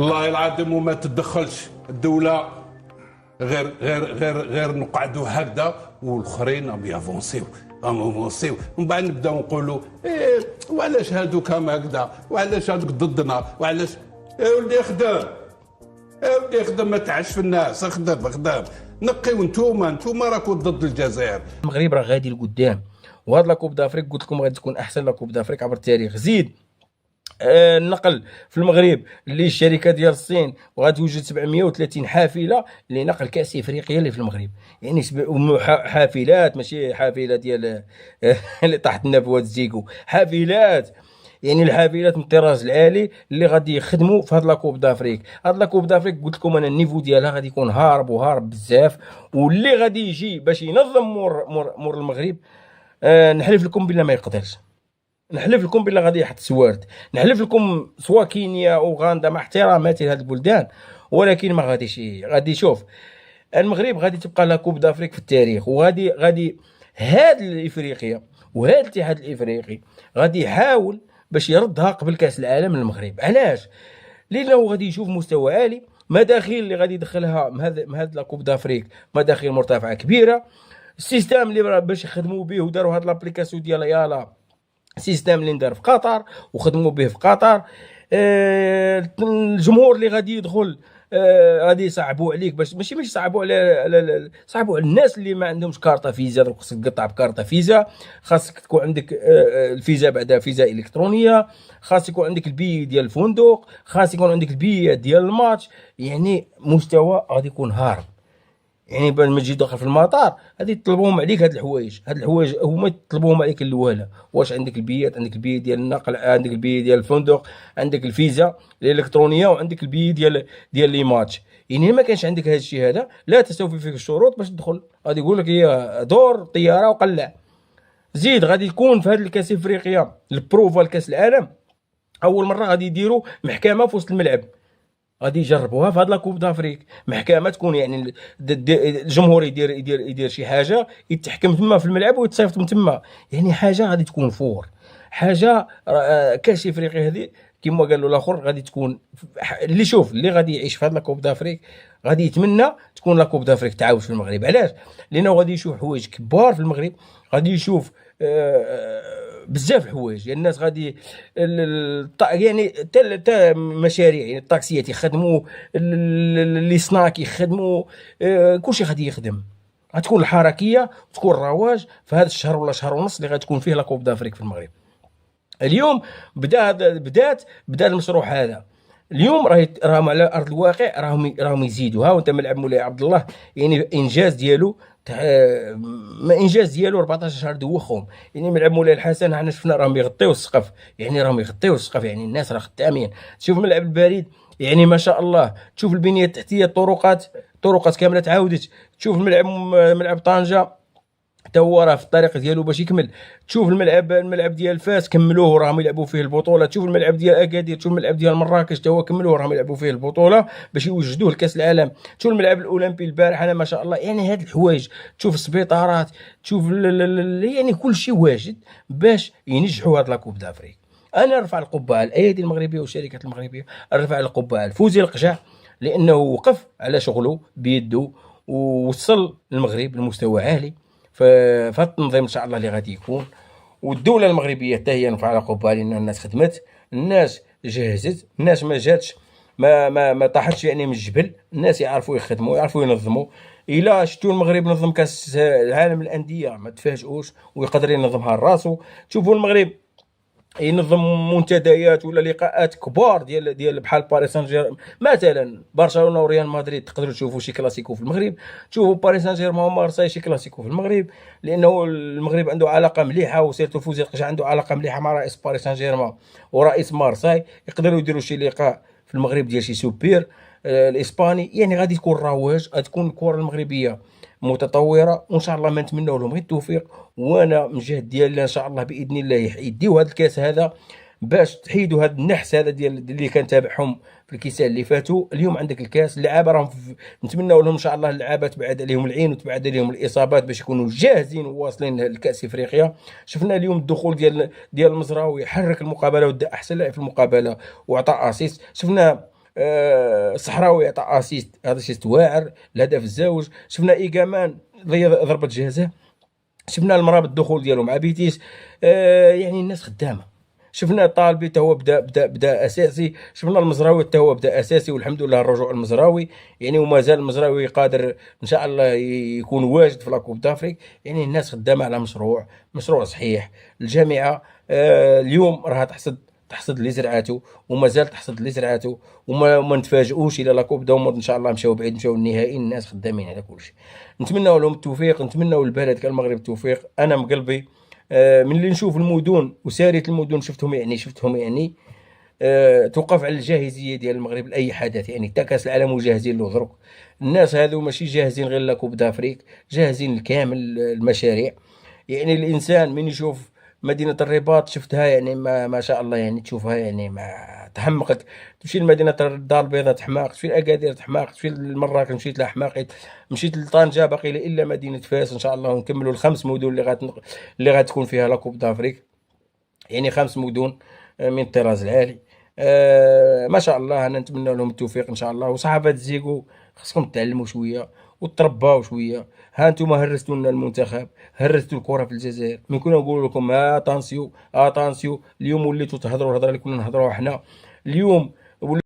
والله العظيم وما تدخلش الدوله، غير نقعدوا هكذا والاخرين راهم يافونسيو، ومن بعد نبداو نقولوا إيه وعلاش هادوك هما هكذا، وعلاش هادوك ضدنا، وعلاش يا ولدي خدام، يا ولدي خدام، ما تعش في الناس، خدام نقيو. انتوما راكم ضد الجزائر. المغرب راه غادي لقدام، وهاد لاكوب دافريك قلت لكم غادي تكون احسن لاكوب دافريك عبر التاريخ. زيد النقل في المغرب اللي الشركه ديال الصين، وغادي توجد 730 حافله لنقل كاس افريقيا اللي في المغرب. يعني حافلات، ماشي حافله ديال اللي طاحت لنا في واد الزيكو، حافلات. يعني الحافلات من الطراز العالي اللي غادي يخدموا في هاد لاكوب دافريك. هاد لاكوب دافريك قلت لكم انا النيفو ديالها غادي يكون هارب بزاف، واللي غادي يجي باش ينظم مور المغرب نحلف لكم بالله ما يقدرش، نحلف لكم بالله غادي يحط سوارت، نحلف لكم سوا كينيا اوغندا مع احتراماتي لهاد البلدان، ولكن ما غاديش. غادي شوف المغرب غادي تبقى لا كوب دافريك في التاريخ، وغادي هاد الافريقيا وهاد الاتحاد الافريقي غادي يحاول باش يردها قبل كاس العالم للمغرب. علاش؟ لانه غادي يشوف مستوى عالي، مداخيل اللي غادي يدخلها من هاد لا كوب دافريك مداخيل مرتفعه كبيره، السيستم اللي باش يخدموا به وداروا هاد لابليكاسيون ديال يالا سيستم اللي ندار في قطر وخدموا به في قطر. الجمهور اللي غادي يدخل غادي يصعبوا عليك، باش ماشي يصعبوا صعبوا على الناس اللي ما عندهمش كارطه فيزا. دروك خصك تقطع بكارطه فيزا، خاصك تكون عندك الفيزا بعدها فيزا الكترونيه، خاص يكون عندك البي ديال الفندق، خاص يكون عندك البي ديال الماتش. يعني مستوى غادي يكون هارب. يعني بعد ما تجي داخل في المطار غادي يطلبوهم عليك هاد الحوايج هما يطلبوهم عليك الاولى. واش عندك البيات، عندك البي ديال النقل، عندك البي ديال الفندق، عندك الفيزا الالكترونيه، وعندك البي ديال لي ماتش. يعني ما كانش عندك هذا الشيء هذا لا تستوفي فيك الشروط باش تدخل. غادي يقول لك هي دور طياره وقلع. زيد غادي يكون في هذا الكاس افريقيا البروفا لكاس العالم اول مره غادي يديروا محكمه في وسط الملعب، غادي يجربوها في هاد لاكوب دافريك. محكمه تكون يعني الجمهور يدير شي حاجه، يتحكم تما في الملعب ويتصيفط من تما. يعني حاجه غادي تكون فور حاجه. كاس افريقيا هذه كما قالوا الاخر غادي تكون اللي شوف اللي غادي يعيش في هاد لاكوب دافريك غادي يتمنى تكون لاكوب دافريك تعاود في المغرب. علاش؟ لانه غادي يشوف حوايج كبار في المغرب، غادي يشوف بزاف الحوايج. يعني الناس غادي يعني تا مشاريع، يعني الطاكسيات يخدموا، اللي سناك يخدموا، كلشي غادي يخدم. غتكون الحركيه وتكون الرواج في هذا الشهر ولا شهر ونص اللي غتكون فيه لا كوب دافريك في المغرب. اليوم بدا المشروع هذا. اليوم راهم على ارض الواقع راهم يزيدوها. وانت ملعب مولاي عبد الله يعني انجاز ديالو ما انجاز ديالو 14 شهر دوخهم. يعني ملعب مولاي الحسن حنا شفنا راهم يغطيو السقف، يعني يعني الناس راه خدامين. تشوف ملعب البريد يعني ما شاء الله، تشوف البنيه التحتيه، الطرقات كامله تعاودت. تشوف ملعب طنجه حتى هو راه في الطريق ديالو باش يكمل. تشوف الملعب ديال فاس كملوه راهم يلعبوا فيه البطوله. تشوف الملعب ديال اكادير، تشوف الملعب ديال مراكش حتى هو كملوه راهم يلعبوا فيه البطوله باش يوجدوه لكاس العالم. تشوف الملعب الاولمبي البارح انا ما شاء الله. يعني هاد الحوايج، تشوف السبيطارات، تشوف يعني كل شيء واجد باش ينجحوا هاد لاكوب دافريك. انا نرفع القبعه على الايادي المغربيه والشركات المغربيه، نرفع القبعه على فوزي القجع لانه وقف على شغله بيده ووصل المغرب لمستوى عالي في التنظيم ان شاء الله اللي غادي يكون. والدوله المغربيه حتى هي نرفع لها قبعه لان الناس خدمت، الناس جهزت، الناس ما جاتش ما طاحتش يعني من الجبل. الناس يعرفوا يخدموا، يعرفوا ينظموا. الا شفتوا المغرب نظم كاس العالم للانديه ما تفاجئوش ويقدر ينظمها لراسو. تشوفوا المغرب ينظم منتديات ولا لقاءات كبار ديال بحال باريس سان جيرمان مثلا، برشلونه وريال مدريد. تقدروا تشوفوا شي كلاسيكو في المغرب، تشوفوا باريس سان جيرمان ومارساي شي كلاسيكو في المغرب، لانه المغرب عنده علاقه مليحه، وسيرتو فوزي القجع عنده علاقه مليحه مع رئيس باريس سان جيرمان ورئيس مارساي. يقدروا يديروا شي لقاء في المغرب ديال شي سوبير الاسباني. يعني غادي تكون رواج، غتكون الكره المغربيه متطوره، وان شاء الله ما نتمنوا لهم غير التوفيق. وانا من جهه ديالي ان شاء الله باذن الله يديو هذا الكاس هذا باش تحيدوا هذا النحس هذا ديال اللي كان تابعهم في الكيسان اللي فاتوا. اليوم عندك الكاس، اللعابه راهم نتمنوا لهم ان شاء الله اللعابه تبعد عليهم العين وتبعد عليهم الاصابات باش يكونوا جاهزين وواصلين لكاس افريقيا. شفنا اليوم الدخول ديال المزراوي، حرك المقابله ودا احسن لاعب في المقابله واعطى اسيست. شفنا الصحراوي عطى اسيست، هذا اسيست واعر، الهدف الزوج. شفنا ايغامان ضربة جزاء. شفنا المرابط الدخول ديالو مع بيتيس. يعني الناس خدامه. شفنا طالبي حتى هو بدا اساسي. شفنا المزراوي حتى هو بدا اساسي، والحمد لله الرجوع المزراوي يعني، وما زال المزراوي قادر ان شاء الله يكون واجد في لاكوب دافريك. يعني الناس خدامه على مشروع صحيح. الجامعه اليوم راها تحصد اللي زرعاته، وما زال تحصد اللي زرعاته، وما نتفاجئوش الى لاكوب دوموند ان شاء الله مشاو بعيد، مشاو النهائي. الناس خدامين على كل شيء. نتمنوا لهم التوفيق، نتمنوا للبلد كالمغرب التوفيق. انا من قلبي من اللي نشوف المدن وساريه المدن شفتهم يعني توقف على الجاهزيه ديال المغرب لاي حدث. يعني حتى كاس العالم وجاهزين له دروك. الناس هذو ماشي جاهزين غير لاكوب دافريك، جاهزين لكامل المشاريع. يعني الانسان من يشوف مدينه الرباط شفتها يعني ما شاء الله، يعني تشوفها يعني ما تحمقك. تمشي لمدينه الدار البيضاء تحماق، تمشي لاكادير تحماق، تمشي لمراكش مشيت لها حماقيت، مشيت لطنجه باقي الا مدينه فاس. ان شاء الله ونكملوا الخمس مدن اللي غتكون فيها لاكوب دافريك. يعني 5 مدن من الطراز العالي. ما شاء الله. انا نتمنى لهم التوفيق ان شاء الله. وصحافه زيكو خصكم تعلموا شويه وترباو شويه. ها انتم هرستوا لنا المنتخب، هرستوا الكره في الجزائر. من كنا نقول لكم اتانسيو اتانسيو، اليوم وليتوا تهضروا الهضره اللي كنا نهضروها حنا. اليوم